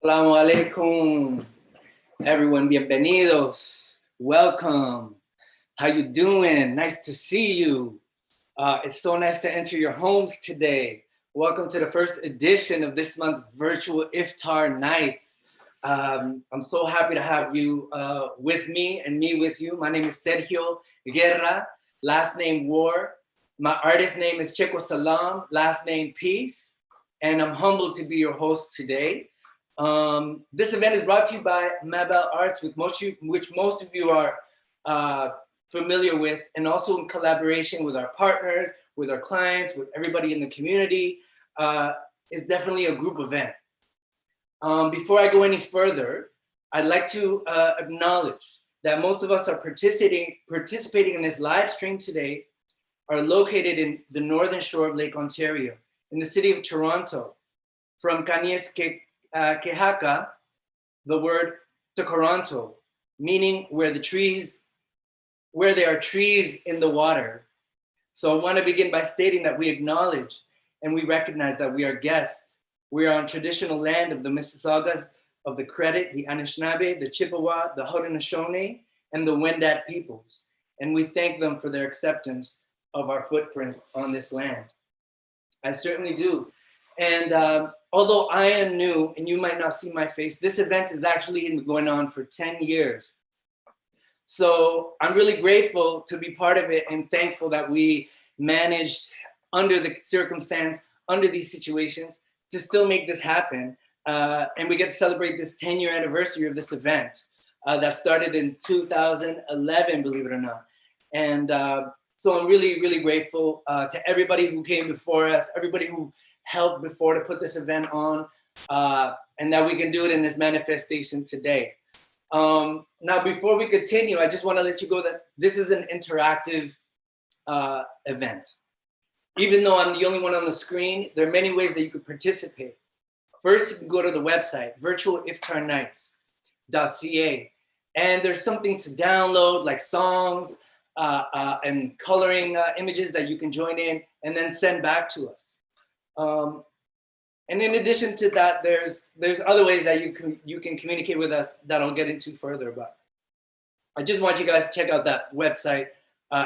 Assalamu alaikum, everyone. Bienvenidos. Welcome. How you doing? Nice to see you. It's so nice to enter your homes today. Welcome to the first edition of this month's virtual Iftar nights. I'm so happy to have you with me and me with you. My name is Sergio Guerra, last name War. My artist name is Checo Salam, last name Peace. And I'm humbled to be your host today. This event is brought to you by Mabellearts, which most of you are familiar with, and also in collaboration with our partners, with our clients, with everybody in the community. It's definitely a group event. Before I go any further, I'd like to acknowledge that most of us are participating in this live stream today are located in the northern shore of Lake Ontario, in the city of Toronto, from Kanies Kehaka, the word Toronto, meaning where there are trees in the water. So I want to begin by stating that we acknowledge and we recognize that we are guests. We are on traditional land of the Mississaugas, of the Credit, the Anishinaabe, the Chippewa, the Haudenosaunee, and the Wendat peoples. And we thank them for their acceptance of our footprints on this land. I certainly do. And although I am new and you might not see my face, this event is actually been going on for 10 years. So I'm really grateful to be part of it and thankful that we managed under the circumstance, under these situations, to still make this happen. And we get to celebrate this 10-year anniversary of this event that started in 2011, believe it or not. And so I'm really, really grateful to everybody who came before us, everybody who helped before to put this event on, and that we can do it in this manifestation today. Now, before we continue, I just want to let you go that this is an interactive event. Even though I'm the only one on the screen, there are many ways that you could participate. First, you can go to the website, Virtualiftarnights.ca, and there's some things to download, like songs, and coloring images that you can join in and then send back to us. And in addition to that, there's other ways that you can communicate with us that I'll get into further. But I just want you guys to check out that website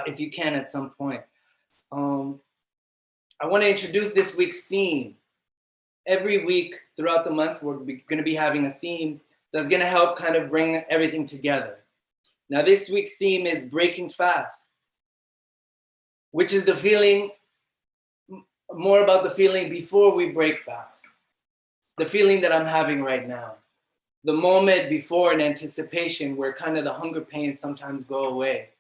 if you can at some point. I want to introduce this week's theme. Every week throughout the month, we're going to be having a theme that's going to help kind of bring everything together. Now, this week's theme is breaking fast, which is the feeling, more about the feeling before we break fast. The feeling that I'm having right now. The moment before in anticipation where kind of the hunger pains sometimes go away.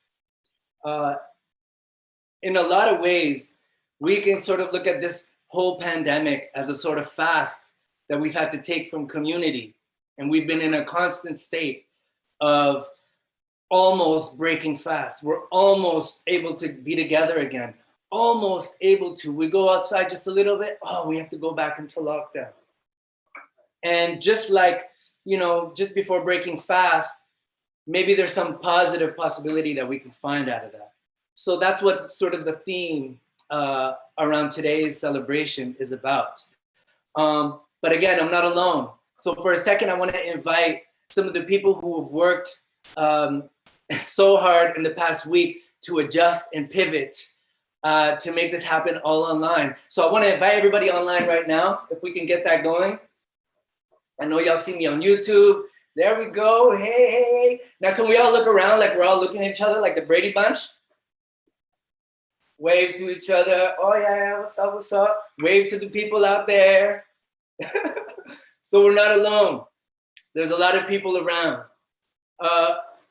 In a lot of ways, we can sort of look at this whole pandemic as a sort of fast that we've had to take from community. And we've been in a constant state of almost breaking fast. We're almost able to be together again. Almost able to. We go outside just a little bit. Oh, we have to go back into lockdown. And just like, just before breaking fast, maybe there's some positive possibility that we can find out of that. So that's what sort of the theme around today's celebration is about. But again, I'm not alone. So for a second, I want to invite some of the people who have worked so hard in the past week to adjust and pivot to make this happen all online. So I want to invite everybody online right now, if we can get that going. I know y'all see me on YouTube. There we go. Hey. Now can we all look around like we're all looking at each other like the Brady Bunch? Wave to each other. Oh yeah, what's up, what's up? Wave to the people out there. So we're not alone. There's a lot of people around.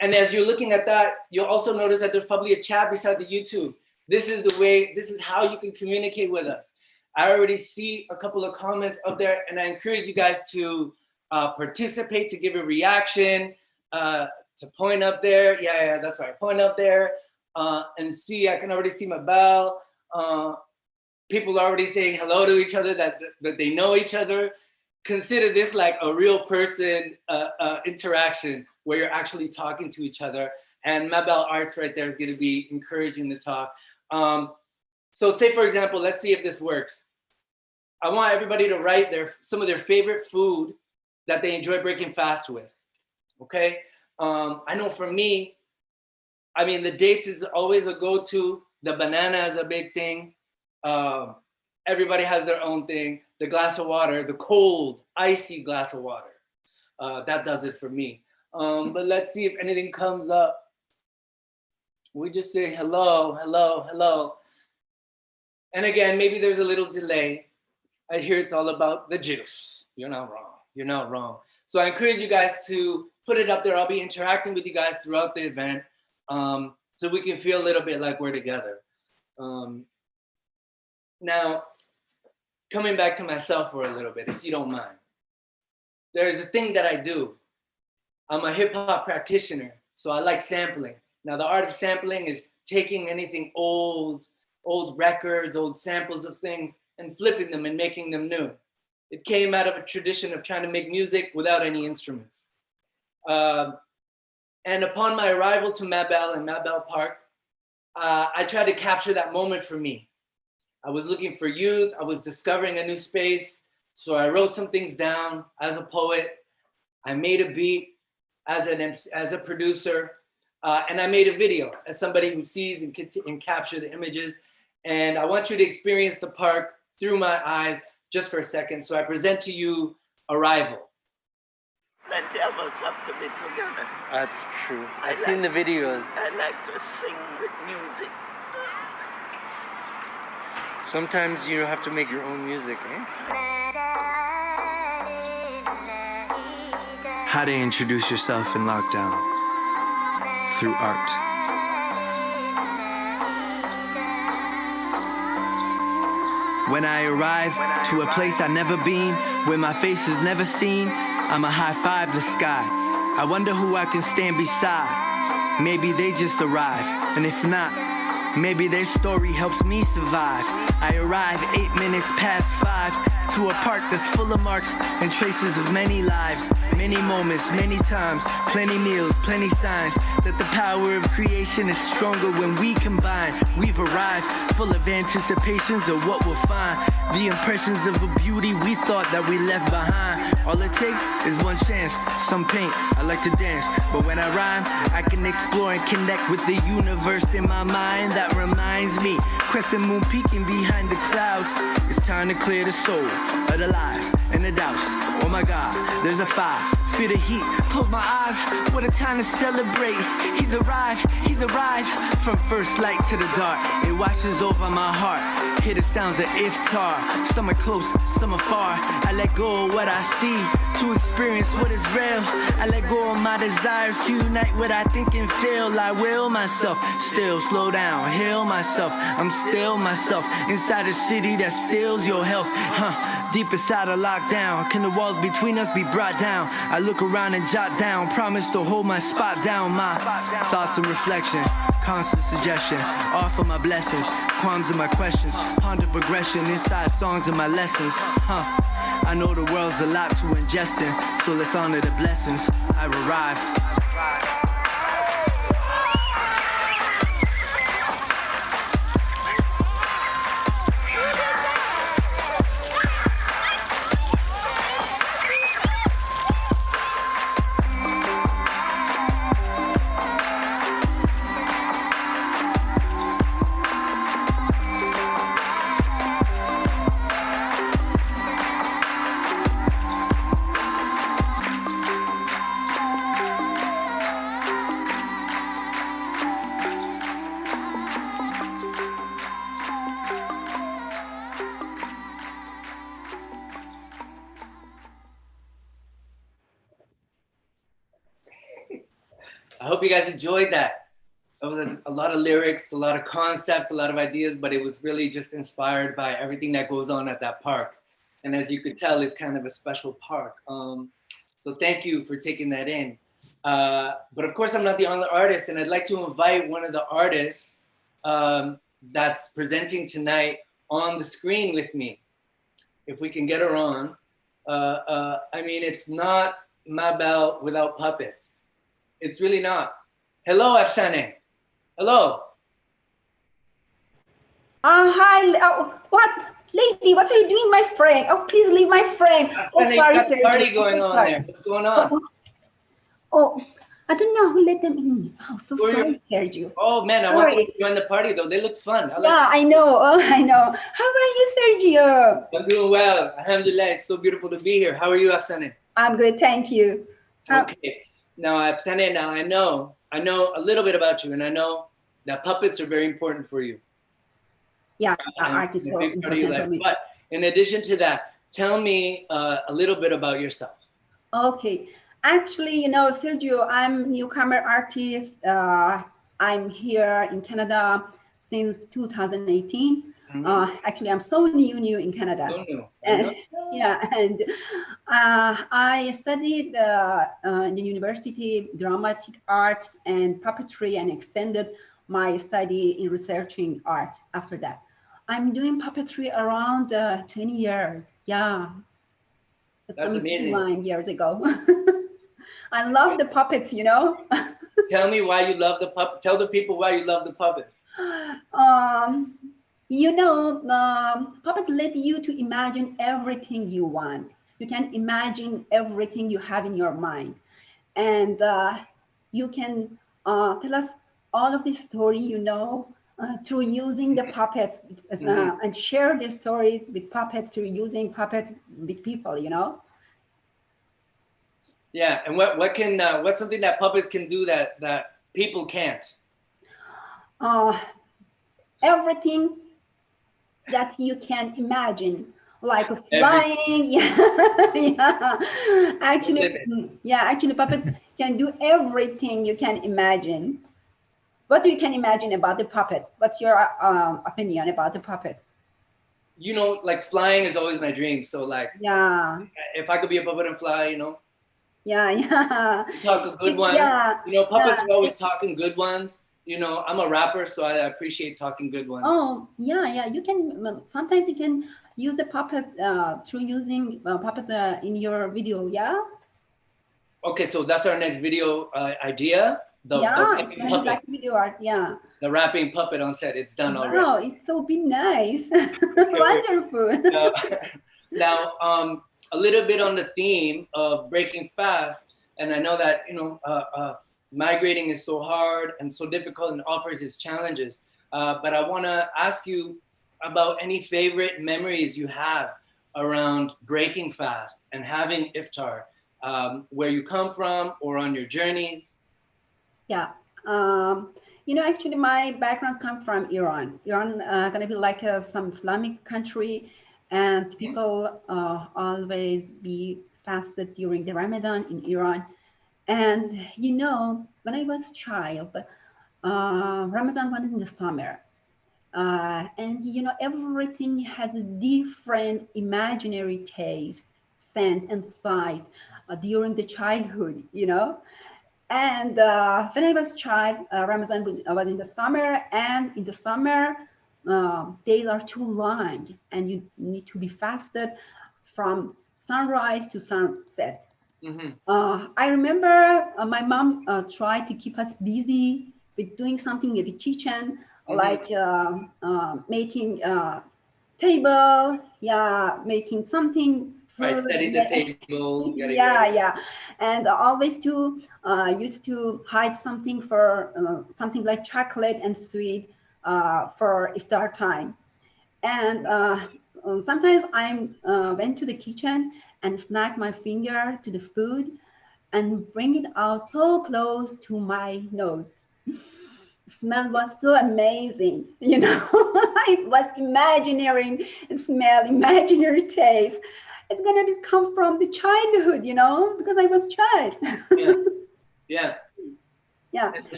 And as you're looking at that, you'll also notice that there's probably a chat beside the YouTube. This is how you can communicate with us. I already see a couple of comments up there, and I encourage you guys to participate, to give a reaction, to point up there. Yeah, that's right, point up there. And see, I can already see my bell. People are already saying hello to each other, that they know each other. Consider this like a real person interaction where you're actually talking to each other. And Mabellearts right there is going to be encouraging the talk. So say, for example, let's see if this works. I want everybody to write some of their favorite food that they enjoy breaking fast with, okay? I know for me, I mean, the dates is always a go-to. The banana is a big thing. Everybody has their own thing. The glass of water, the cold, icy glass of water. That does it for me. But let's see if anything comes up. We just say hello, hello, hello. And again, maybe there's a little delay. I hear it's all about the juice. You're not wrong. You're not wrong. So I encourage you guys to put it up there. I'll be interacting with you guys throughout the event, so we can feel a little bit like we're together. Now, coming back to myself for a little bit, if you don't mind. There's a thing that I do. I'm a hip hop practitioner, so I like sampling. Now, the art of sampling is taking anything old records, old samples of things, and flipping them and making them new. It came out of a tradition of trying to make music without any instruments. And upon my arrival to Mabelle and Mabelle Park, I tried to capture that moment for me. I was looking for youth. I was discovering a new space. So I wrote some things down as a poet. I made a beat as a producer. And I made a video as somebody who sees and can capture the images. And I want you to experience the park through my eyes just for a second. So I present to you Arrival. Plenty of us have to be together. That's true. I've seen the videos. I like to sing with music. Sometimes you have to make your own music, eh? How to introduce yourself in lockdown through art. When I arrive to a place I've never been, where my face is never seen, I'ma high five the sky. I wonder who I can stand beside. Maybe they just arrive, and if not, maybe their story helps me survive. I arrive 8 minutes past 5 to a park that's full of marks and traces of many lives, many moments, many times, plenty meals, plenty signs that the power of creation is stronger when we combine. We've arrived full of anticipations of what we'll find, the impressions of a beauty we thought that we left behind. All it takes is one chance, some paint, I like to dance, but when I rhyme, I can explore and connect with the universe in my mind. That reminds me, crescent moon peeking behind the clouds. It's time to clear the soul of the lies and the doubts. Oh my God, there's a fire, feel the heat, close my eyes, what a time to celebrate. He's arrived, from first light to the dark. It washes over my heart, hear the sounds of Iftar. Some are close, some are far. I let go of what I see to experience what is real. I let go of my desires to unite what I think and feel. I will myself, still slow down, heal myself. I'm still myself, inside a city that steals your health. Deep inside a lockdown, can the walls between us be brought down? I look around and jot down, promise to hold my spot down. My thoughts and reflection, constant suggestion, offer my blessings, qualms and my questions, ponder progression inside songs and my lessons. I know the world's a lot to ingest in, so let's honor the blessings. I've arrived. I hope you guys enjoyed that. It was a lot of lyrics, a lot of concepts, a lot of ideas, but it was really just inspired by everything that goes on at that park. And as you could tell, it's kind of a special park. So thank you for taking that in. But of course, I'm not the only artist, and I'd like to invite one of the artists that's presenting tonight on the screen with me. If we can get her on. I mean, it's not Mabelle without puppets. It's really not. Hello, Afsaneh. Hello. Hi. What? lady, what are you doing, my friend? Oh, please leave my frame. Oh, Afsaneh, sorry, got a Sergio. party going Oh, on sorry. there. What's going on? Oh, I don't know who let them in. Oh, so Who are sorry, Sergio. Oh man, I want Sorry. to join the party though. They look fun. Yeah, I know. Oh, I know. How are you, Sergio? I'm doing well. Alhamdulillah, it's so beautiful to be here. How are you, Afsaneh? I'm good, thank you. Okay. Now, Afsaneh, now I know a little bit about you, and I know that puppets are very important for you. Yeah, And art is a so big part of your important for life. me. But in addition to that, tell me a little bit about yourself. Okay. Actually, you know, Sergio, I'm newcomer artist. I'm here in Canada since 2018. Actually, I'm so new in Canada. So new. And, yeah, and I studied in the university dramatic arts and puppetry, and extended my study in researching art after that. I'm doing puppetry around 20 years. Yeah. That's amazing. 9 years ago. I love the puppets, you know. Tell me why you love the puppet. Tell the people why you love the puppets. You know, puppet let you to imagine everything you want. You can imagine everything you have in your mind, and you can tell us all of the story, you know, through using the puppets, and share the stories with puppets through using puppets with people, you know. Yeah, and what's something that puppets can do that people can't? Everything that you can imagine, like flying. Yeah. Actually, puppet can do everything you can imagine. What do you can imagine about the puppet? What's your opinion about the puppet? You know, like flying is always my dream. So like, yeah, if I could be a puppet and fly, you know. Yeah. Talk a good one. Yeah. You know, puppets are always talking good ones. You know, I'm a rapper, so I appreciate talking good ones. Oh, yeah. You can, sometimes you can use the puppet through using puppet in your video, yeah? Okay, so that's our next video idea. The rapping puppet. Like video art, yeah. The rapping puppet on set, it's done already. Wow, it's so be nice. Wonderful. Now, a little bit on the theme of breaking fast, and I know that, you know, migrating is so hard and so difficult and offers its challenges, but I want to ask you about any favorite memories you have around breaking fast and having iftar, where you come from or on your journeys. Yeah. You know, actually, my backgrounds come from Iran. Iran gonna be like some Islamic country, and people always be fasted during the Ramadan in Iran. And you know, when I was child, Ramadan was in the summer, and you know, everything has a different imaginary taste, scent, and sight during the childhood. You know. And when I was a child, Ramadan was in the summer, and in the summer, days are too long, and you need to be fasted from sunrise to sunset. I remember my mom tried to keep us busy with doing something in the kitchen, like making table, making something. Right, study the table. Yeah, and always used to hide something for something like chocolate and sweet for iftar time. And sometimes I went to the kitchen and snack my finger to the food and bring it out so close to my nose. Smell was so amazing, you know. It was imaginary smell, imaginary taste. It's gonna come from the childhood, you know, because I was child. Yeah.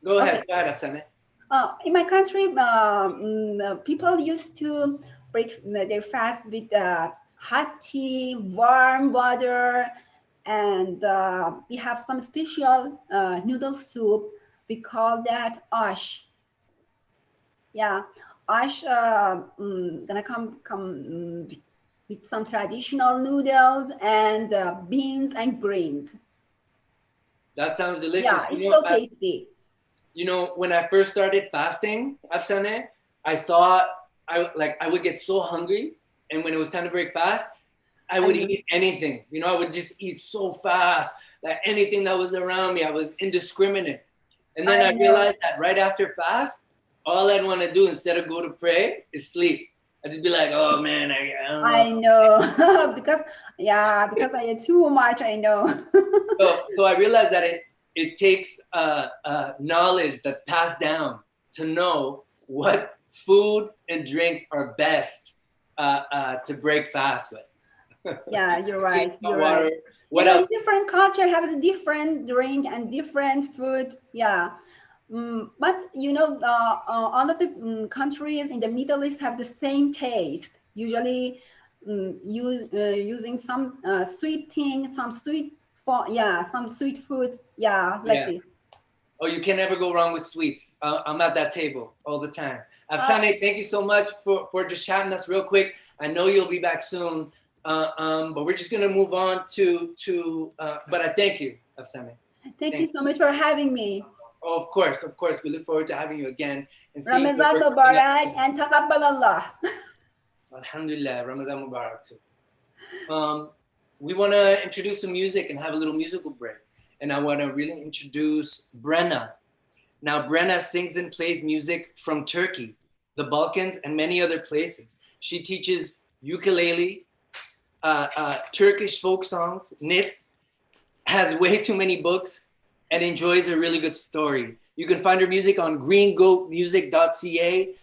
Go ahead, Afsaneh. In my country, people used to break their fast with hot tea, warm water, and we have some special noodle soup. We call that ash. Yeah, ash gonna come with some traditional noodles and beans and greens. That sounds delicious. Yeah, it's so tasty. You know, when I first started fasting, Afsaneh, I thought I would get so hungry, and when it was time to break fast, I would eat anything. You know, I would just eat so fast. Like anything that was around me, I was indiscriminate. And then I realized that right after fast, all I'd want to do instead of go to pray is sleep. I'd just be like, oh man, I don't know. I know. because I ate too much, I know. So I realized that it takes knowledge that's passed down to know what food and drinks are best to break fast with. Yeah, you're right. You're water. right. What else? Different culture have a different drink and different food. Yeah. But you know, all of the countries in the Middle East have the same taste. Usually, using some sweet things, some sweet foods. Yeah, like this. Oh, you can never go wrong with sweets. I'm at that table all the time. Afsaneh, thank you so much for just chatting us real quick. I know you'll be back soon, but we're just gonna move on to. But I thank you, Afsaneh. Thank you so much for having me. Oh, of course. We look forward to having you again. And Ramadan Mubarak and Taqabbal Allah. Alhamdulillah, Ramadan Mubarak too. We want to introduce some music and have a little musical break. And I want to really introduce Brenna. Now, Brenna sings and plays music from Turkey, the Balkans, and many other places. She teaches ukulele, Turkish folk songs, knits, has way too many books, and enjoys a really good story. You can find her music on greengoatmusic.ca.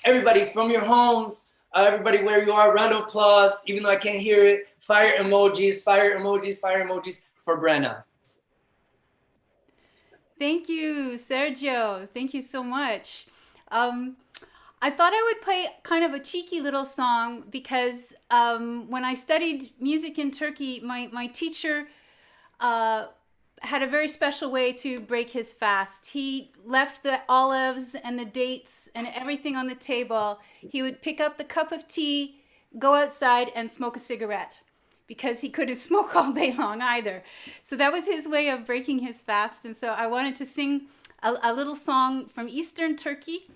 Everybody from your homes, everybody where you are, round of applause, even though I can't hear it, fire emojis for Brenna. Thank you, Sergio. Thank you so much. I thought I would play kind of a cheeky little song because when I studied music in Turkey, my teacher had a very special way to break his fast. He left the olives and the dates and everything on the table. He would pick up the cup of tea, go outside and smoke a cigarette because he couldn't smoke all day long either. So that was his way of breaking his fast. And so I wanted to sing a little song from Eastern Turkey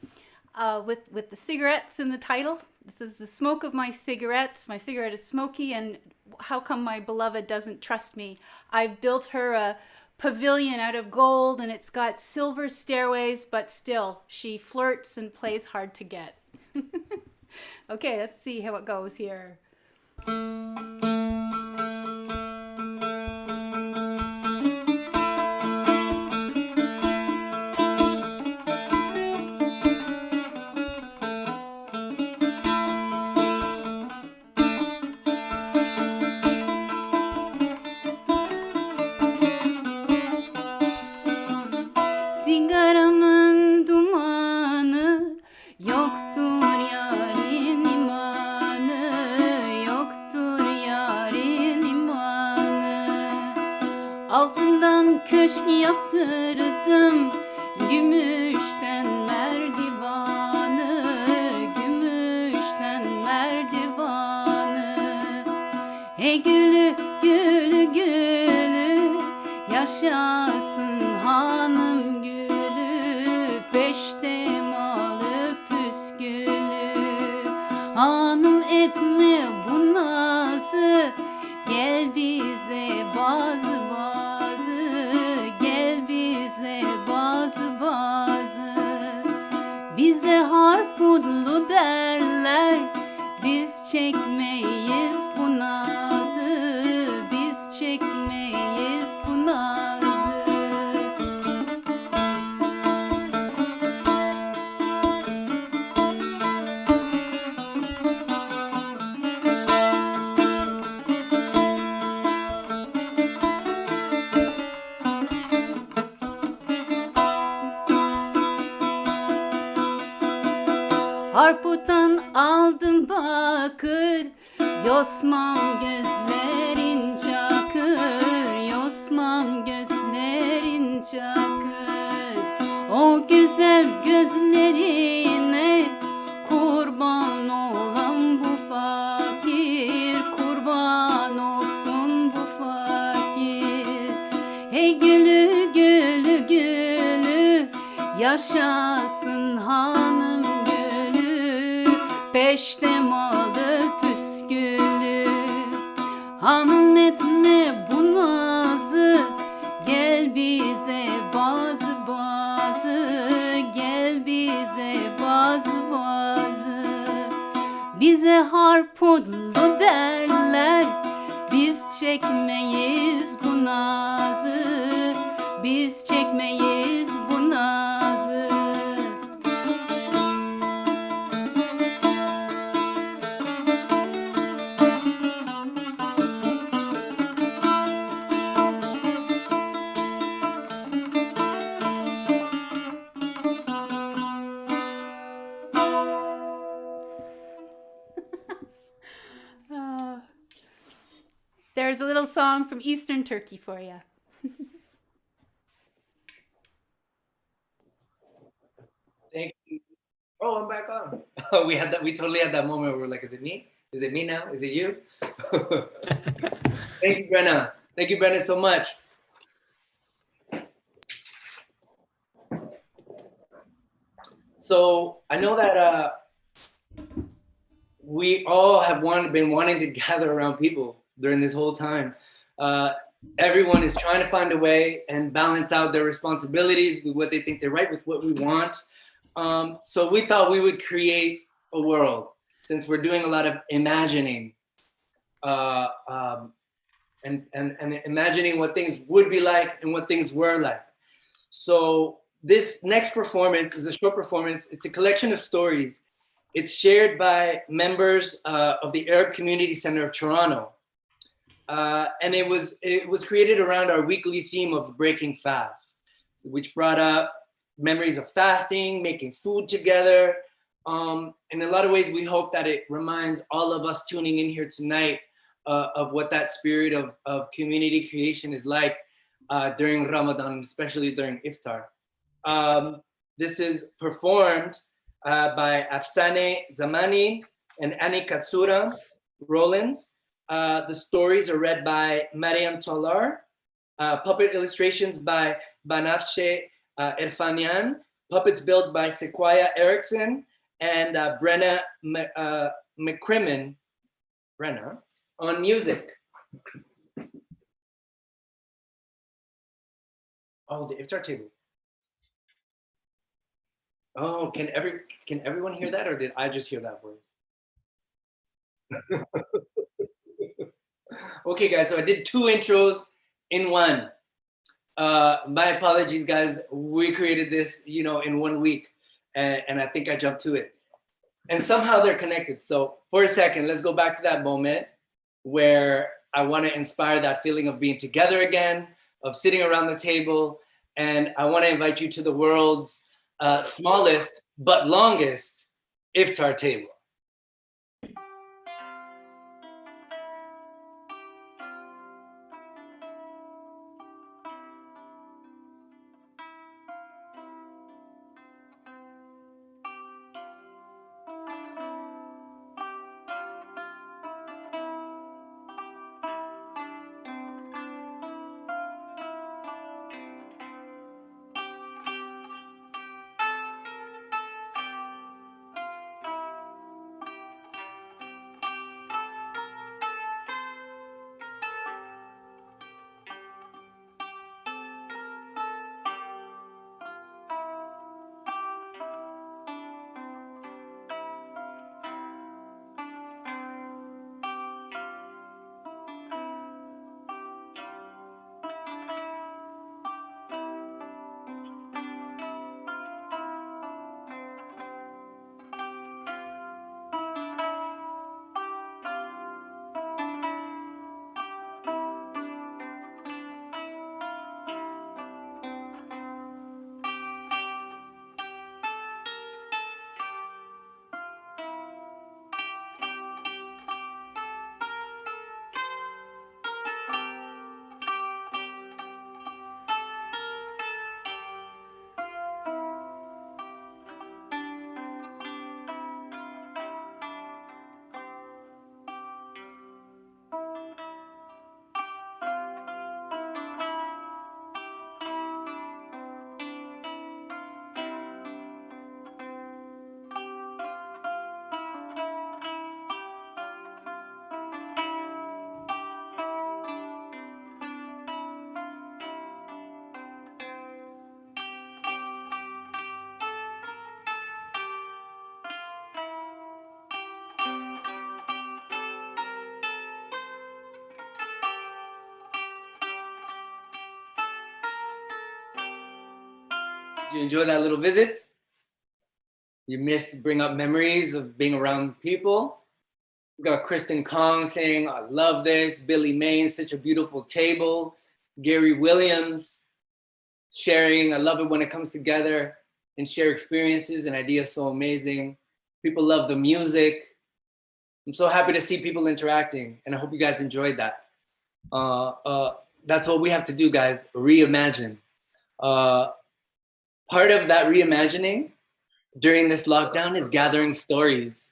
with the cigarettes in the title. This is the smoke of my cigarette. My cigarette is smoky, and how come my beloved doesn't trust me? I've built her a pavilion out of gold, and it's got silver stairways, but still, she flirts and plays hard to get. Okay, let's see how it goes here. Sigaramın dumanı yoktur yarın imanı, yoktur yarın imanı. Altından köşk yaptırdım, gümüşten merdivanı, gümüşten merdivanı. Hey gülü gülü gülü, yaşasın hanım gülü, peştem alıp püskülü. Hanım etme bu nazı, gel bize bazı bazı, gel bize bazı bazı. Bize harpudlu derler, biz çekmeyiz bu nazı, biz çekmeyiz bu nazı. Harputtan aldım bakır, yosmam gözlerin çakır, yosmam gözlerin çakır. O güzel gözlerine kurban olan bu fakir, kurban olsun bu fakir. Hey gülü gülü gülü, yaşasın hanım gülü, peştemalı püskülü. Hanım etme bu nazı, gel bize bazı gel bize bazı. Bize harpunlu derler, biz çekmeyiz bu nazı, biz çekmeyiz bu nazı. There's a little song from Eastern Turkey for you. Thank you. Oh, I'm back on. Oh, we had that. We totally had that moment where we're like, is it me? Is it me now? Is it you? Thank you, Brenna. Thank you, Brenna, so much. So I know that we all have been wanting to gather around people during this whole time. Everyone is trying to find a way and balance out their responsibilities with what they think they're right, with what we want. So we thought we would create a world, since we're doing a lot of imagining and imagining what things would be like and what things were like. So this next performance is a short performance. It's a collection of stories. It's shared by members of the Arab Community Center of Toronto. And it was created around our weekly theme of breaking fast, which brought up memories of fasting, making food together. In a lot of ways, we hope that it reminds all of us tuning in here tonight of what that spirit of community creation is like during Ramadan, especially during Iftar. This is performed by Afsaneh, Zamani, and Annie Katsura, Rollins. The stories are read by Maryem Tollar. Puppet illustrations by Banafshe Irfanian. Puppets built by Sequoia Erickson and Brenna MacCrimmon. Brenna on music. Oh, the Iftar table. Oh, can everyone hear that, or did I just hear that voice? Okay, guys, so I did 2 intros in one. My apologies, guys. We created this, in 1 week, and I think I jumped to it. And somehow they're connected. So for a second, let's go back to that moment where I want to inspire that feeling of being together again, of sitting around the table. And I want to invite you to the world's smallest but longest Iftar table. Did you enjoy that little visit? You bring up memories of being around people. We got Kristen Kong saying, I love this. Billy Main, such a beautiful table. Gary Williams sharing, I love it when it comes together and share experiences and ideas, so amazing. People love the music. I'm so happy to see people interacting, and I hope you guys enjoyed that. That's what we have to do, guys, reimagine. Part of that reimagining during this lockdown is gathering stories.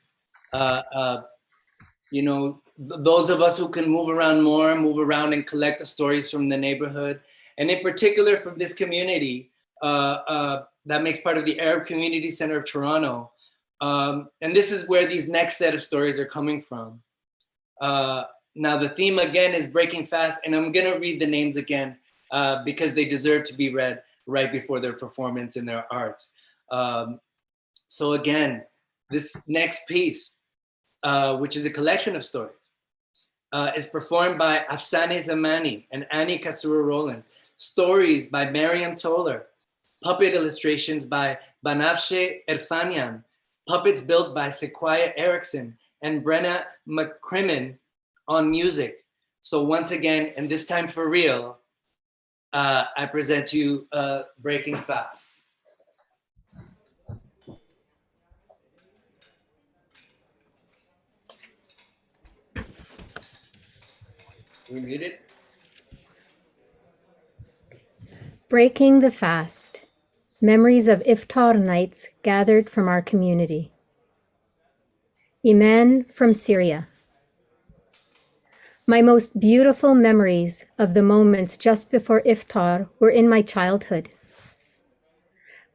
You know, those of us who can move around and collect the stories from the neighborhood, and in particular from this community that makes part of the Arab Community Center of Toronto. And this is where these next set of stories are coming from. Now the theme again is breaking fast, and I'm gonna read the names again because they deserve to be read right before their performance in their art. So again, this next piece, which is a collection of stories, is performed by Afsaneh Zamani and Annie Katsura Rollins. Stories by Maryem Tollar. Puppet illustrations by Banafshe Erfanian. Puppets built by Sequoia Erickson and Brenna MacCrimmon on music. So once again, and this time for real, I present you Breaking Fast. We read it? Breaking the Fast. Memories of Iftar nights gathered from our community. Iman from Syria. My most beautiful memories of the moments just before Iftar were in my childhood.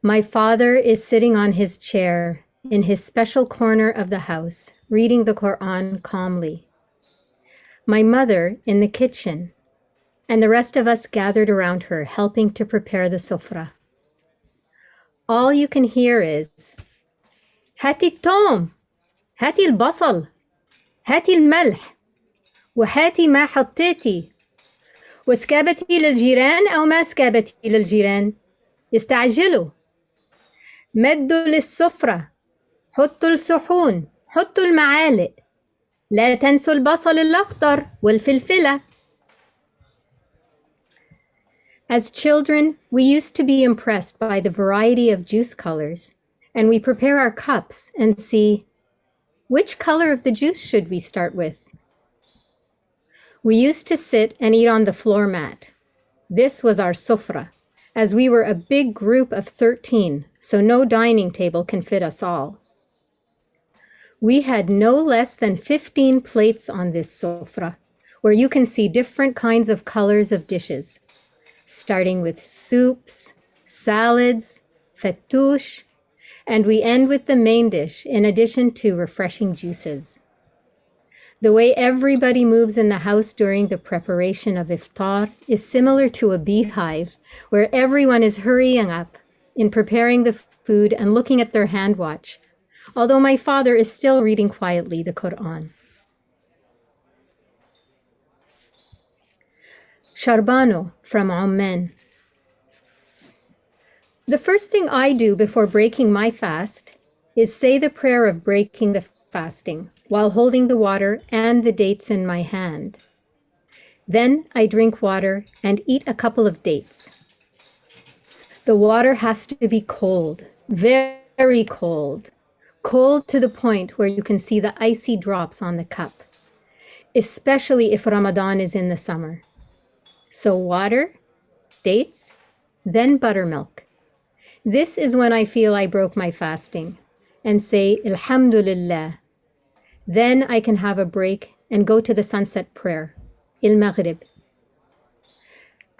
My father is sitting on his chair in his special corner of the house, reading the Quran calmly. My mother in the kitchen, and the rest of us gathered around her, helping to prepare the sofra. All you can hear is, هاتي التوم، هاتي البصل، هاتي الملح، وهاتي ما حطيتي، وسكابتي للجيران أو ما سكابتي للجيران، يستعجلوا، مدوا للسفرة، حطوا الصحون، حطوا المعالق، لا تنسوا البصل الأخضر والفلفلة. As children, we used to be impressed by the variety of juice colors, and we prepare our cups and see, which color of the juice should we start with? We used to sit and eat on the floor mat. This was our sofra, as we were a big group of 13, so no dining table can fit us all. We had no less than 15 plates on this sofra, where you can see different kinds of colors of dishes, starting with soups, salads, fattoush, and we end with the main dish in addition to refreshing juices. The way everybody moves in the house during the preparation of iftar is similar to a beehive, where everyone is hurrying up in preparing the food and looking at their hand watch, although my father is still reading quietly the Quran. Sharbano from Oman. The first thing I do before breaking my fast is say the prayer of breaking the fasting while holding the water and the dates in my hand. Then I drink water and eat a couple of dates. The water has to be cold, very cold, cold to the point where you can see the icy drops on the cup, especially if Ramadan is in the summer. So water, dates, then buttermilk. This is when I feel I broke my fasting and say, Alhamdulillah. Then I can have a break and go to the sunset prayer, Il-Maghrib.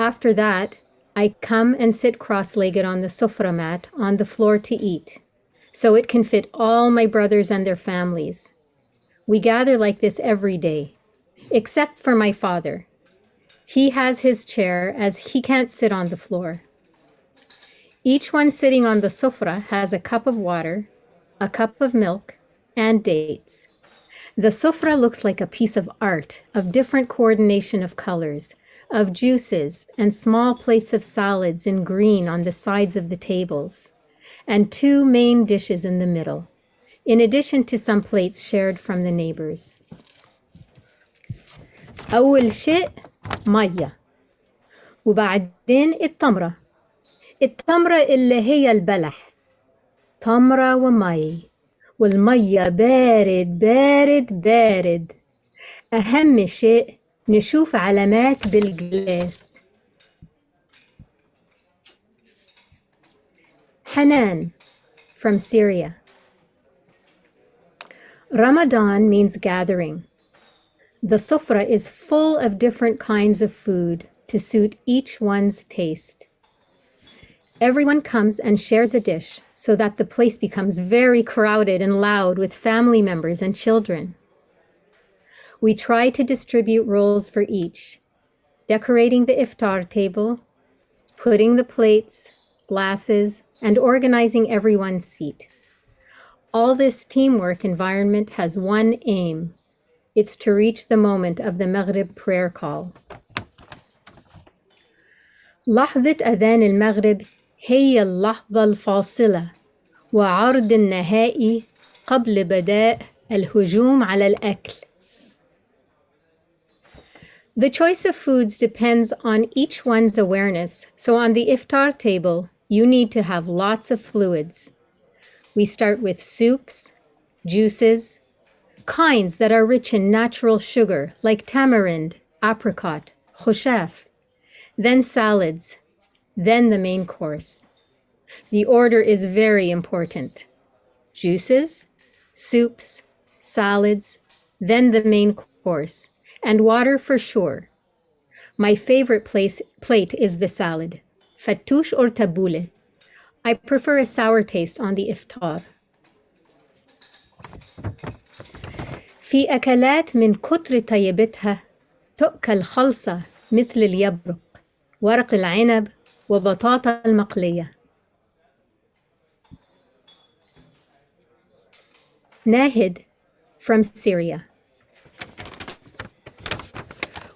After that, I come and sit cross-legged on the sofra mat on the floor to eat, so it can fit all my brothers and their families. We gather like this every day, except for my father. He has his chair as he can't sit on the floor. Each one sitting on the sofra has a cup of water, a cup of milk, and dates. The sofra looks like a piece of art of different coordination of colors, of juices and small plates of salads in green on the sides of the tables, and 2 main dishes in the middle, in addition to some plates shared from the neighbors. أول شيء مية، وبعدين التمرة اللي هي البلح، تمرة ومي، والمية بارد بارد بارد. أهم شيء نشوف علامات بالجلاس. Hanan from Syria. Ramadan means gathering. The sufra is full of different kinds of food to suit each one's taste. Everyone comes and shares a dish so that the place becomes very crowded and loud with family members and children. We try to distribute roles for each, decorating the iftar table, putting the plates, glasses, and organizing everyone's seat. All this teamwork environment has one aim. It's to reach the moment of the Maghrib prayer call. لحظة أذان المغرب هي اللحظة الفاصلة وعرض النهائي قبل بدء الهجوم على الأكل. The choice of foods depends on each one's awareness, so on the iftar table, you need to have lots of fluids. We start with soups, juices, kinds that are rich in natural sugar like tamarind, apricot, khoshaf, then salads, then the main course. The order is very important. Juices, soups, salads, then the main course, and water for sure. My favorite plate is the salad, fattoush or tabouleh. I prefer a sour taste on the iftar. في أكلات من كتر طيبتها تؤكل خلصة مثل اليبرق، ورق العنب وبطاطا المقلية. Nahid from Syria.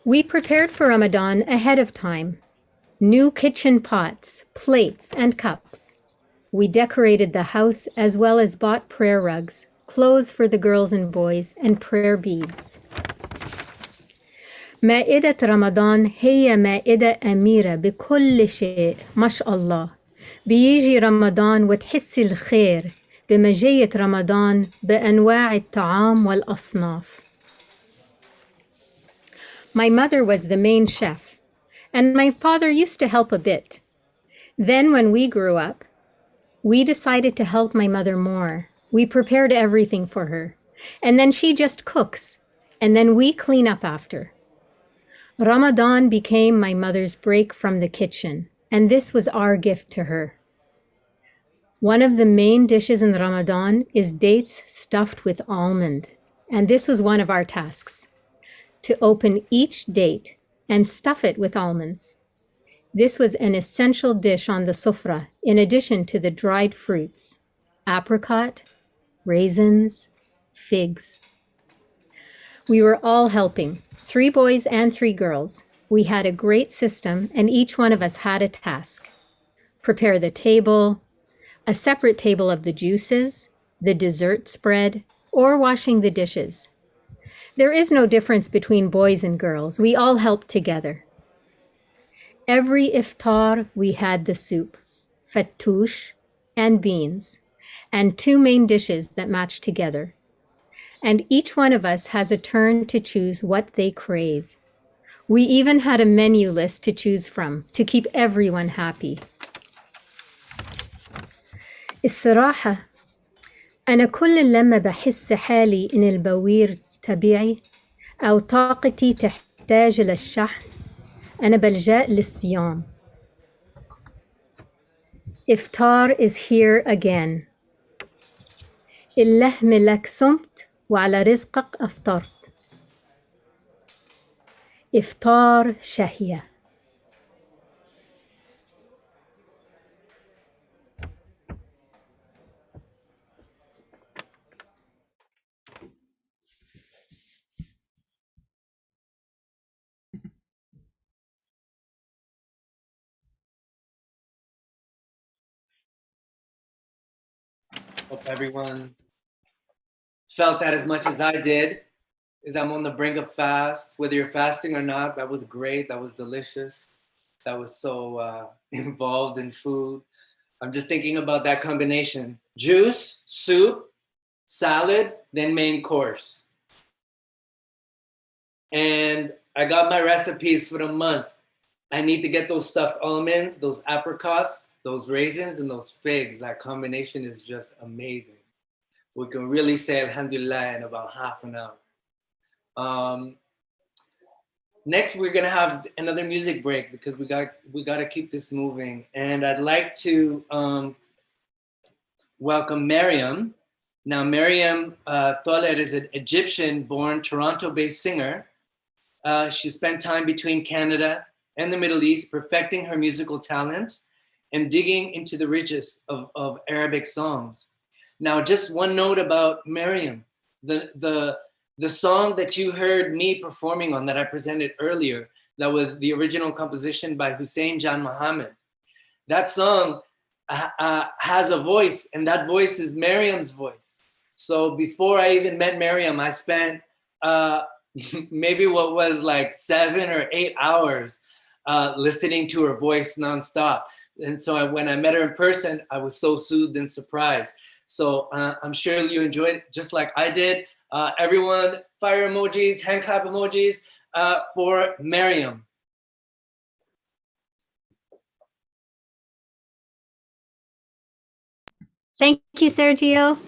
We prepared for Ramadan ahead of time. New kitchen pots, plates, and cups. We decorated the house as well as bought prayer rugs, clothes for the girls and boys, and prayer beads. مائدة رمضان هي مائدة أميرة بكل شيء ما شاء الله. بيجي رمضان وتحسي الخير بمجية رمضان بأنواع الطعام والأصناف. My mother was the main chef, and my father used to help a bit. Then when we grew up, we decided to help my mother more. We prepared everything for her, and then she just cooks, and then we clean up after. Ramadan became my mother's break from the kitchen, and this was our gift to her. One of the main dishes in Ramadan is dates stuffed with almond, and this was one of our tasks, to open each date and stuff it with almonds. This was an essential dish on the sufra, in addition to the dried fruits, apricot, raisins, figs. We were all helping, 3 boys and 3 girls. We had a great system, and each one of us had a task. Prepare the table, a separate table of the juices, the dessert spread, or washing the dishes. There is no difference between boys and girls. We all helped together. Every iftar, we had the soup, fattoush, and beans, and 2 main dishes that match together. And each one of us has a turn to choose what they crave. We even had a menu list to choose from to keep everyone happy. الصراحة أنا كل لما بحس حالي إن البوير تبعي أو طاقتي تحتاج للشحن أنا بلجأ للصيام. Iftar is here again. اللهم لك صمت وعلى رزقك أفطرت. إفطار شهية. Hope everyone felt that as much as I did. Is I'm on the brink of fast. Whether you're fasting or not, that was great. That was delicious. That was so involved in food. I'm just thinking about that combination: juice, soup, salad, then main course. And I got my recipes for the month. I need to get those stuffed almonds, those apricots, those raisins, and those figs. That combination is just amazing. We can really say alhamdulillah in about half an hour. Next, we're gonna have another music break because we got to keep this moving. And I'd like to welcome Maryem. Now, Maryem Tollar is an Egyptian-born, Toronto-based singer. She spent time between Canada and the Middle East, perfecting her musical talent and digging into the richest of Arabic songs. Now, just one note about Maryem. The song that you heard me performing on that I presented earlier, that was the original composition by Hussein Jan Mohammed. That song has a voice, and that voice is Maryem's voice. So before I even met Maryem, I spent maybe what was like 7 or 8 hours listening to her voice nonstop. And so when I met her in person, I was so soothed and surprised. So I'm sure you enjoyed it just like I did. Everyone, fire emojis, hand clap emojis for Maryem. Thank you, Sergio.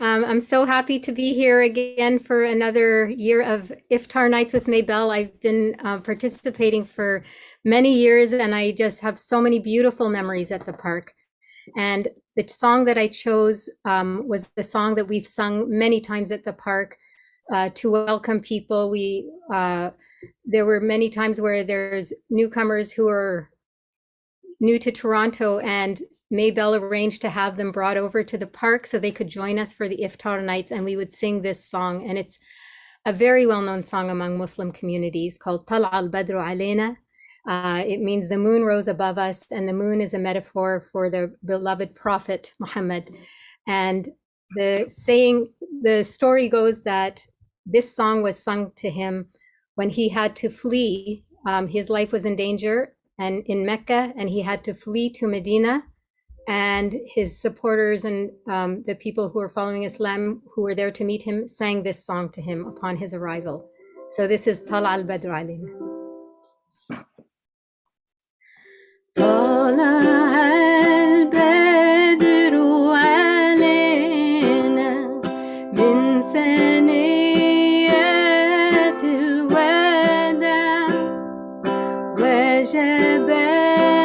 I'm so happy to be here again for another year of Iftar Nights with Mabel. I've been participating for many years, and I just have so many beautiful memories at the park. And the song that I chose was the song that we've sung many times at the park to welcome people. There were many times where there's newcomers who are new to Toronto, and Mabel arranged to have them brought over to the park so they could join us for the Iftar nights, and we would sing this song. And it's a very well-known song among Muslim communities called Talla al-Badru alayna. It means the moon rose above us, and the moon is a metaphor for the beloved Prophet Muhammad. And the story goes that this song was sung to him when he had to flee. His life was in danger and in Mecca, and he had to flee to Medina. And his supporters and the people who were following Islam who were there to meet him sang this song to him upon his arrival. So this is Tala al-Badr alayna. طلع البدر علينا من ثنيات الوداع وجب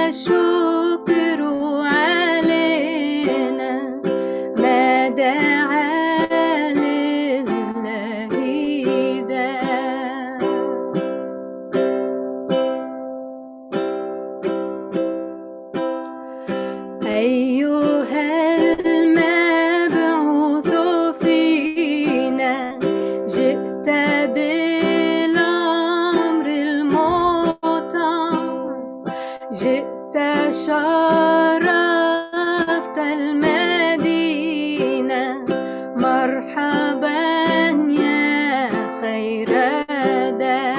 الشكر علينا ما دعا لله داع. أيها المبعوث فينا جئت بالأمر المطاع جئت شرفت المدينة مرحبا يا خير داع.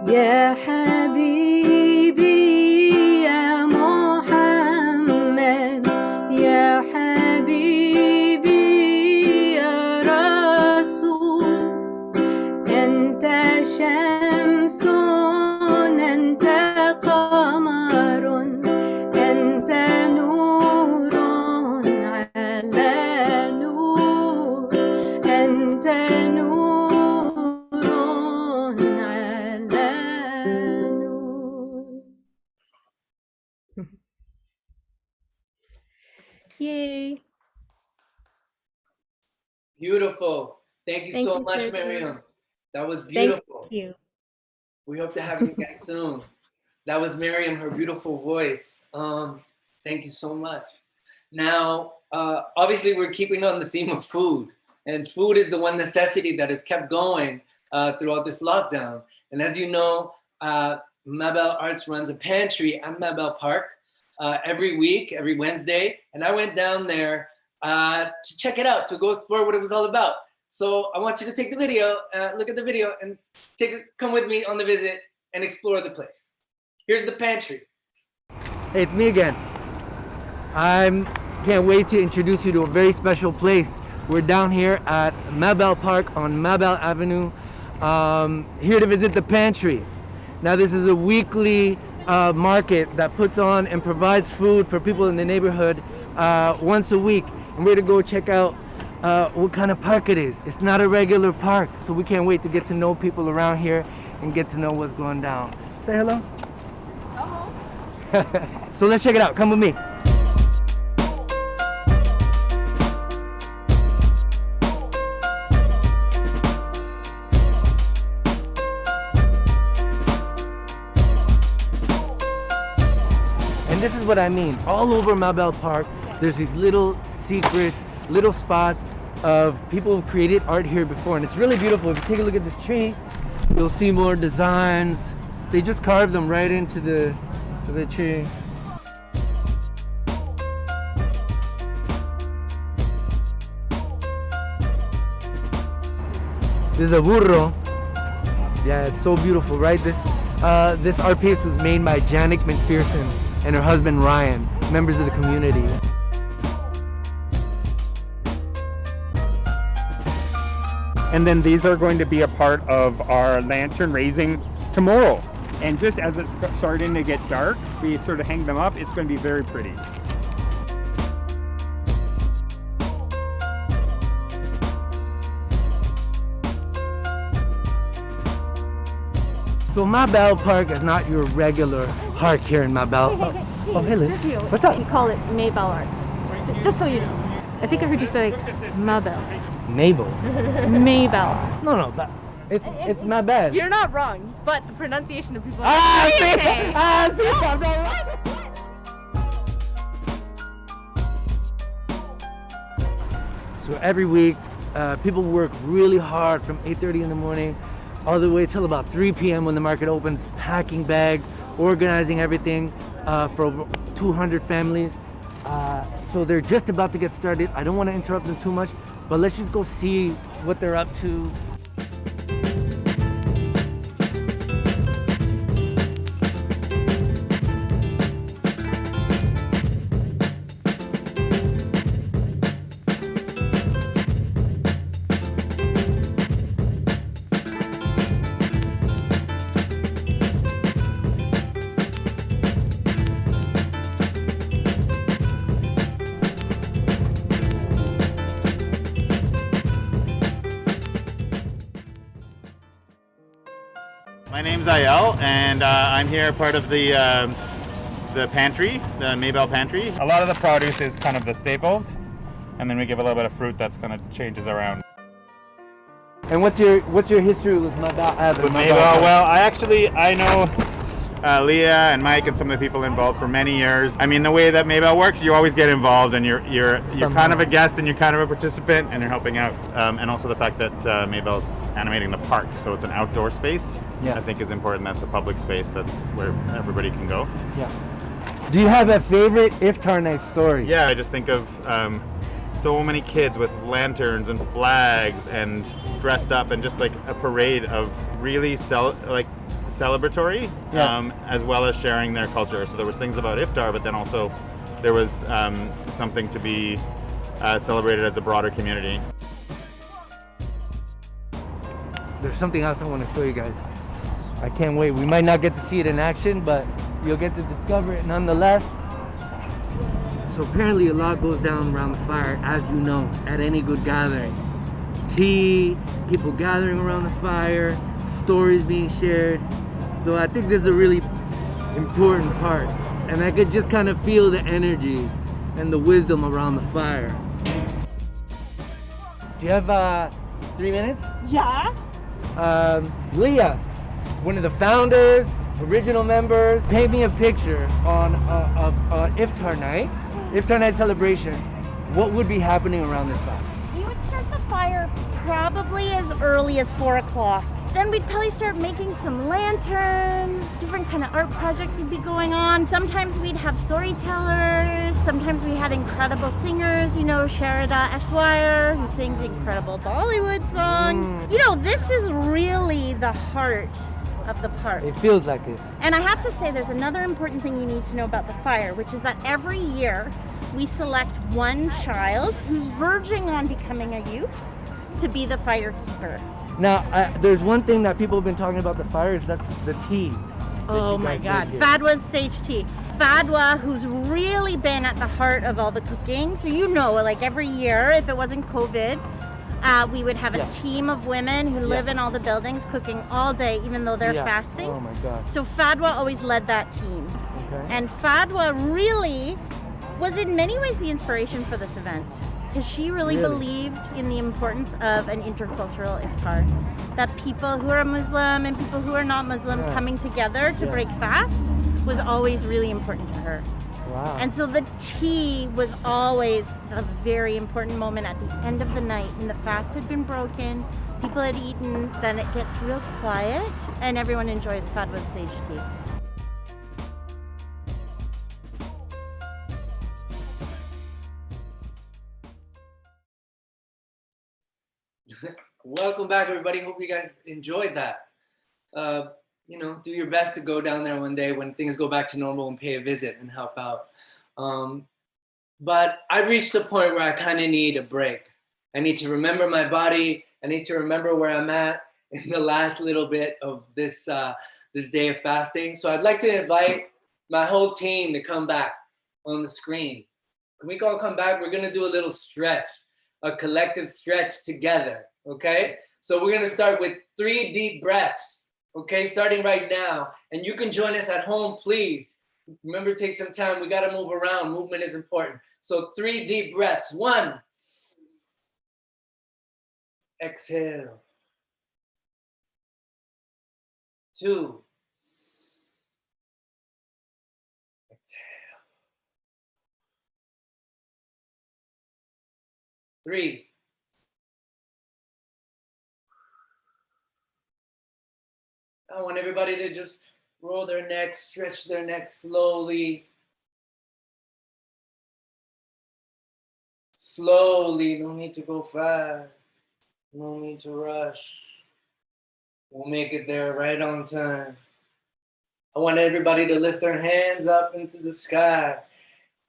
يا حبيبي يا محمد يا حبيبي يا رسول أنت شمس أنت قمر أنت نور على نور أنت نور على نور. Yay. Beautiful. Thank you so much, Sergio. Maryem. That was Thank beautiful. you. We hope to have you again soon. That was Maryem, her beautiful voice. Thank you so much. Now, obviously, we're keeping on the theme of food, and food is the one necessity that has kept going throughout this lockdown. And as you know, Mabel Arts runs a pantry at Mabel Park every week, every Wednesday. And I went down there to check it out, to go explore what it was all about. So I want you to take the video, look at the video, and come with me on the visit and explore the place. Here's the pantry. Hey, it's me again. I can't wait to introduce you to a very special place. We're down here at Mabel Park on Mabel Avenue, here to visit the pantry. Now this is a weekly market that puts on and provides food for people in the neighborhood once a week. And we're to go check out what kind of park it is. It's not a regular park, so we can't wait to get to know people around here and get to know what's going down. Say hello. Hello. So let's check it out. Come with me. And this is what I mean. All over Mabel Park, there's these little secrets, little spots of people who created art here before, and it's really beautiful. If you take a look at this tree, you'll see more designs. They just carved them right into the tree. This is a burro. Yeah, it's so beautiful, right? This art piece was made by Janet McPherson and her husband Ryan, members of the community. And then these are going to be a part of our lantern raising tomorrow. And just as it's starting to get dark, we sort of hang them up. It's going to be very pretty. So Mabel Park is not your regular park here in Mabel. Oh, hey Liz. What's up? You call it Mabel Arts. Just so you know. I think I heard you say Mabel. Mabel. Mabel. No, it's Mabel. You're not wrong, but the pronunciation of people. See, I'm not right. So every week, people work really hard from 8:30 in the morning all the way till about 3 p.m. when the market opens, packing bags, organizing everything for over 200 families. So they're just about to get started. I don't want to interrupt them too much, but let's just go see what they're up to. My name's Ayel, and I'm here part of the pantry, the Mabel Pantry. A lot of the produce is kind of the staples, and then we give a little bit of fruit that's kind of changes around. And what's your history with Mabel? With Mabel, well, I know Leah and Mike and some of the people involved for many years. I mean, the way that Mabel works, you always get involved, and you're kind of a guest and you're kind of a participant, and you're helping out. And also the fact that Mabel's animating the park, so it's an outdoor space. Yeah. I think is important. That's a public space. That's where everybody can go. Yeah. Do you have a favorite Iftar night story? Yeah, I just think of so many kids with lanterns and flags and dressed up, and just like a parade of really celebratory, yeah. As well as sharing their culture. So there was things about Iftar, but then also there was something to be celebrated as a broader community. There's something else I want to show you guys. I can't wait. We might not get to see it in action, but you'll get to discover it nonetheless. So apparently a lot goes down around the fire, as you know, at any good gathering. Tea, people gathering around the fire, stories being shared. So I think this is a really important part. And I could just kind of feel the energy and the wisdom around the fire. Do you have 3 minutes? Yeah. Leah, one of the founders, original members, paint me a picture on Iftar night celebration. What would be happening around this fire? We would start the fire probably as early as 4 o'clock then we'd probably start making some lanterns, different kind of art projects would be going on. Sometimes we'd have storytellers, sometimes we had incredible singers, you know, Sharada Ashwire, who sings incredible Bollywood songs. You know, this is really the heart of the park. It feels like it. And I have to say, there's another important thing you need to know about the fire, which is that every year we select one child who's verging on becoming a youth to be the firekeeper. Now, there's one thing that people have been talking about the fire is that's the tea. Oh my God, Fadwa's sage tea. Fadwa, who's really been at the heart of all the cooking. So you know, like every year, if it wasn't COVID, we would have a team of women who live in all the buildings cooking all day, even though they're fasting. Oh my God. So Fadwa always led that team. Okay. And Fadwa really was in many ways the inspiration for this event, because she really believed in the importance of an intercultural iftar. That people who are Muslim and people who are not Muslim coming together to break fast was always really important to her. Wow. And so the tea was always a very important moment at the end of the night when the fast had been broken, people had eaten, then it gets real quiet and everyone enjoys Fadwa's sage tea. Welcome back, everybody. Hope you guys enjoyed that. You know, do your best to go down there one day when things go back to normal and pay a visit and help out. But I reached the point where I kind of need a break. I need to remember my body. I need to remember where I'm at in the last little bit of this this day of fasting. So I'd like to invite my whole team to come back on the screen. Can we all come back? We're gonna do a little stretch, a collective stretch together, okay? So we're gonna start with 3 deep breaths, okay? Starting right now. And you can join us at home, please. Remember, take some time. We gotta move around. Movement is important. So 3 deep breaths. 1. Exhale. 2. Exhale. 3. I want everybody to just roll their necks, stretch their necks slowly. Slowly, no need to go fast. No need to rush. We'll make it there right on time. I want everybody to lift their hands up into the sky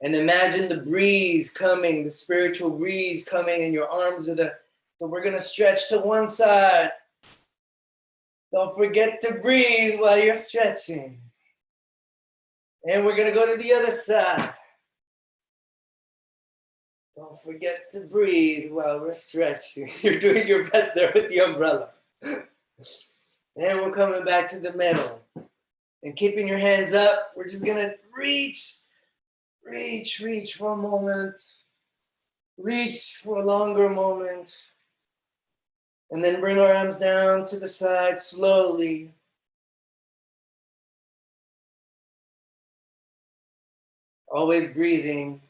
and imagine the breeze coming, the spiritual breeze coming, and your arms are the, so we're gonna stretch to one side. Don't forget to breathe while you're stretching. And we're gonna go to the other side. Don't forget to breathe while we're stretching. You're doing your best there with the umbrella. And we're coming back to the middle. And keeping your hands up, we're just gonna reach for a moment. Reach for a longer moment. And then bring our arms down to the side slowly. Always breathing.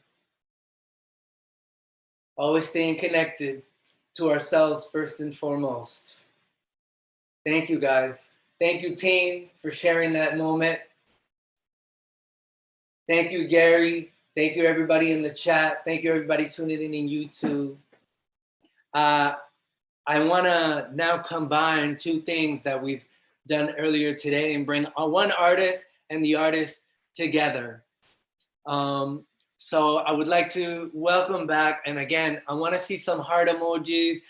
Always staying connected to ourselves first and foremost. Thank you, guys. Thank you, team, for sharing that moment. Thank you, Gary. Thank you, everybody in the chat. Thank you, everybody tuning in YouTube. I want to now combine 2 things that we've done earlier today and bring one artist and the artist together. So I would like to welcome back, and again, I want to see some heart emojis,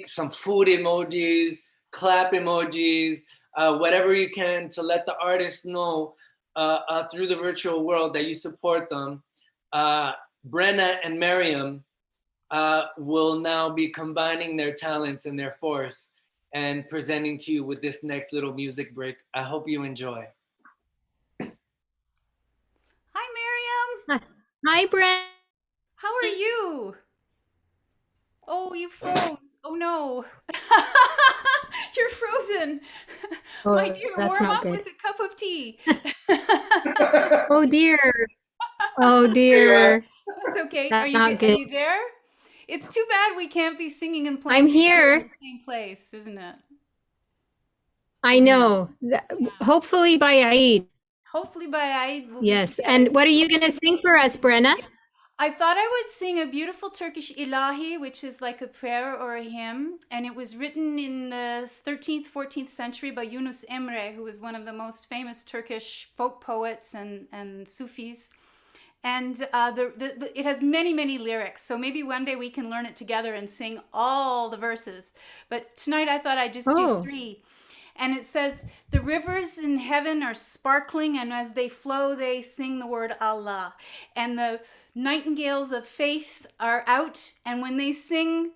some food emojis, clap emojis, whatever you can to let the artists know through the virtual world that you support them. Brenna and Maryem will now be combining their talents and their force and presenting to you with this next little music break. I hope you enjoy. Hi, Maryem. Hi, Brent. How are you? Oh, you froze. Oh, no. You're frozen. Oh, My dear, that's warm not up good. with a cup of tea. Oh, dear. Oh, dear. That's okay. That's Are not good. you there? It's too bad we can't be singing and playing I'm here. in the same place, isn't it? I know. Hopefully by Eid. Hopefully by Eid we'll Yes. be together. And what are you going to sing for us, Brenna? I thought I would sing a beautiful Turkish ilahi, which is like a prayer or a hymn, and it was written in the 13th, 14th century by Yunus Emre, who was one of the most famous Turkish folk poets and Sufis. And it has many, many lyrics, so maybe one day we can learn it together and sing all the verses. But tonight I thought I'd just do 3. And it says, the rivers in heaven are sparkling, and as they flow, they sing the word Allah. And the nightingales of faith are out, and when they sing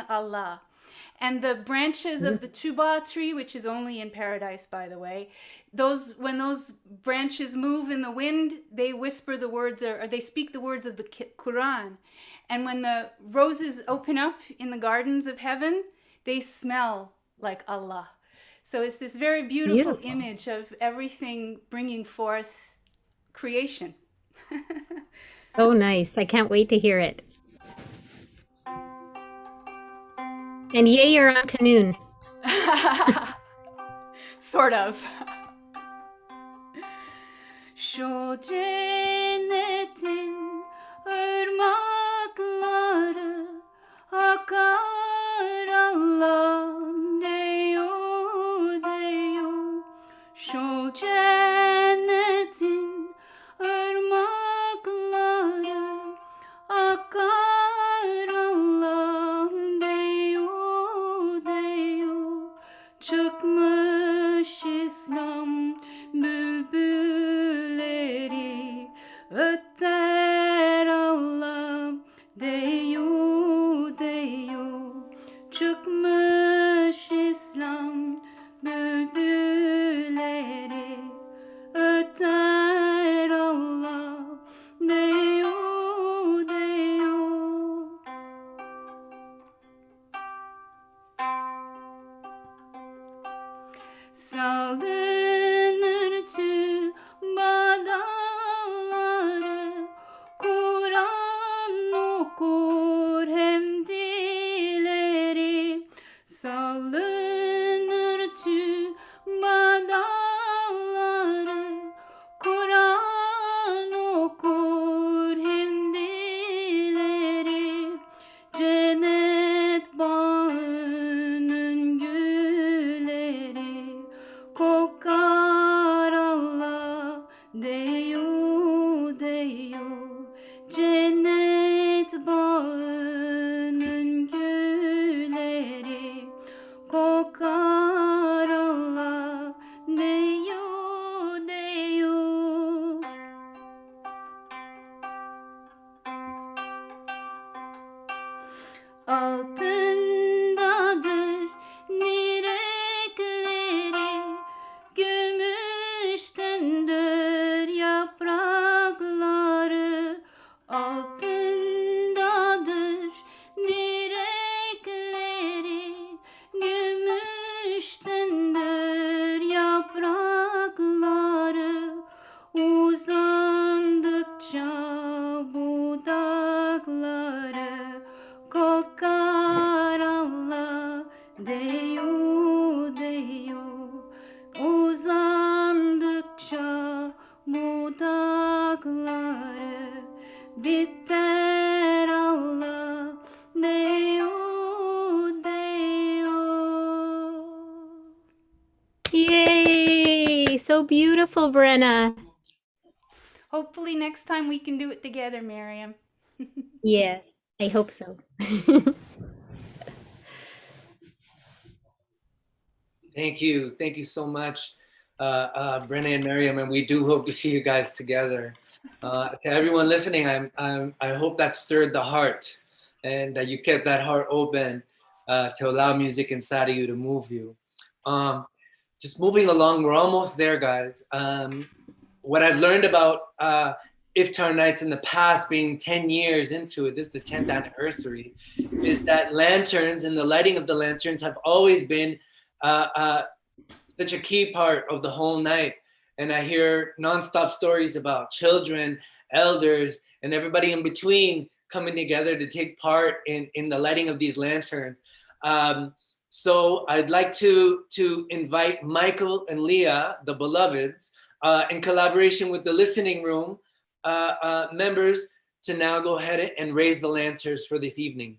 Allah. And the branches of the tuba tree, which is only in paradise, by the way, when those branches move in the wind, they whisper the words, or they speak the words of the Quran. And when the roses open up in the gardens of heaven, they smell like Allah. So it's this very beautiful image of everything bringing forth creation. Oh, nice. I can't wait to hear it. And yay, you're on Kanun. Sort of. Şu cennetin ırmakları akar Allah'ım deyo deyo. Şu cennetin ırmakları akar Allah'ım deyo deyo. Çıkmış İslam bülbülleri öter Allah'ım deyo deyo. Çıkmış İslam bülbülleri öter Allah deyo deyo. Salınır tuba dalları, Kur'an okur hem dileri. Salınır tuba dalları, Kur'an okur hem dileri. Cennet bağının gülleri kokar Allah deyo deyo. Cennet bağının gülleri kokar Allah deyo deyo. Altındadır nirekleri, gümüştendir yaprakları. Altındadır nirekleri, gümüştendir yaprakları. Uzandıkça budakları kokar Allah deyo deyo. Uzandıkça budakları biter Allah deyo deyo. Yay! So beautiful, Brenna. Hopefully next time we can do it together, Maryem. Yes, I hope so. Thank you. Thank you so much, Brenna and Maryem, and we do hope to see you guys together. To everyone listening, I hope that stirred the heart and that you kept that heart open to allow music inside of you to move you. Just moving along, we're almost there, guys. What I've learned about Iftar nights in the past, being 10 years into it, this is the 10th anniversary, is that lanterns and the lighting of the lanterns have always been such a key part of the whole night. And I hear nonstop stories about children, elders, and everybody in between coming together to take part in the lighting of these lanterns. So I'd like to invite Michael and Leah, the beloveds, in collaboration with the listening room members, to now go ahead and raise the lanterns for this evening.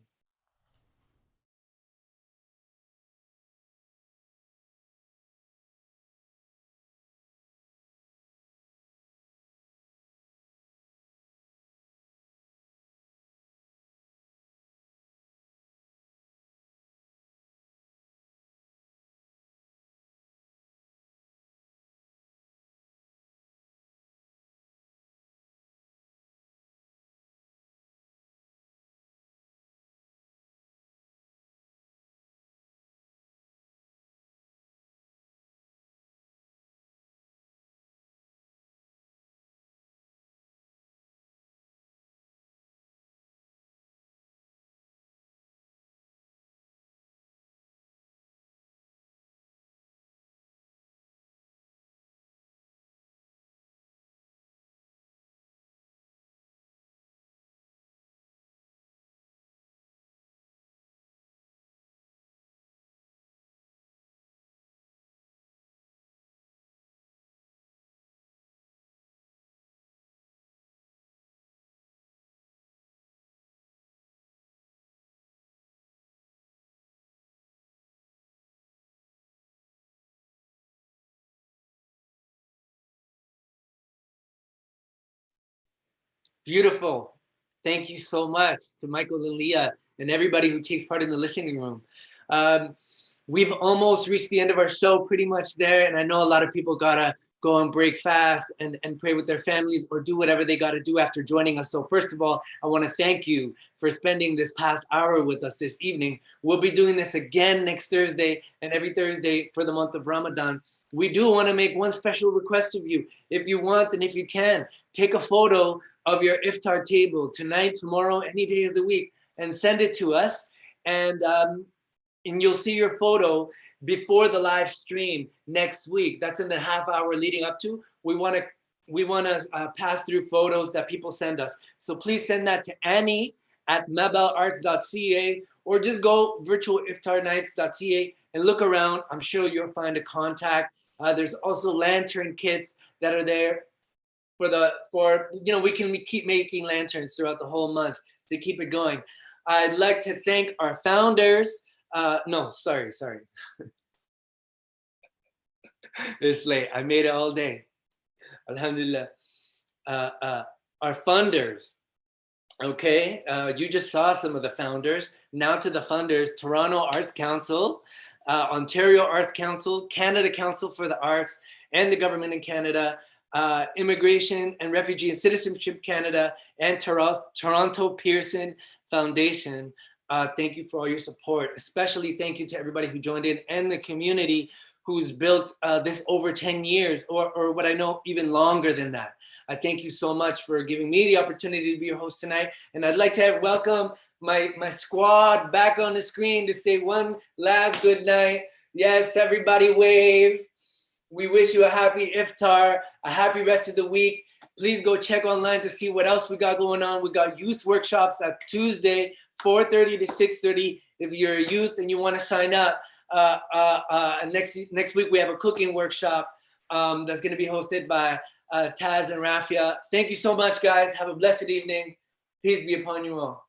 Beautiful. Thank you so much to Michael and Leah and everybody who takes part in the listening room. We've almost reached the end of our show, pretty much there. And I know a lot of people gotta go and break fast and pray with their families or do whatever they gotta do after joining us. So first of all, I wanna thank you for spending this past hour with us this evening. We'll be doing this again next Thursday and every Thursday for the month of Ramadan. We do wanna make one special request of you. If you want and if you can, take a photo of your iftar table tonight, tomorrow, any day of the week, and send it to us. And you'll see your photo before the live stream next week. That's in the half hour leading up to. We want to pass through photos that people send us. So please send that to Annie at Mabellearts.ca, or just go Virtualiftarnights.ca and look around. I'm sure you'll find a contact. There's also lantern kits that are there for we can keep making lanterns throughout the whole month to keep it going. I'd like to thank our founders. Sorry. It's late. I made it all day. Alhamdulillah. Our funders. Okay, you just saw some of the founders. Now to the funders: Toronto Arts Council, Ontario Arts Council, Canada Council for the Arts, and the government in Canada. Immigration and Refugee and Citizenship Canada, and Toronto Pearson Foundation. Thank you for all your support. Especially thank you to everybody who joined in and the community who's built this over 10 years or what I know even longer than that. I thank you so much for giving me the opportunity to be your host tonight. And I'd like to welcome my squad back on the screen to say one last good night. Yes, everybody wave. We wish you a happy iftar, a happy rest of the week. Please go check online to see what else we got going on. We got youth workshops at Tuesday, 4:30 to 6:30. If you're a youth and you want to sign up, next week we have a cooking workshop that's going to be hosted by Taz and Rafia. Thank you so much, guys. Have a blessed evening. Peace be upon you all.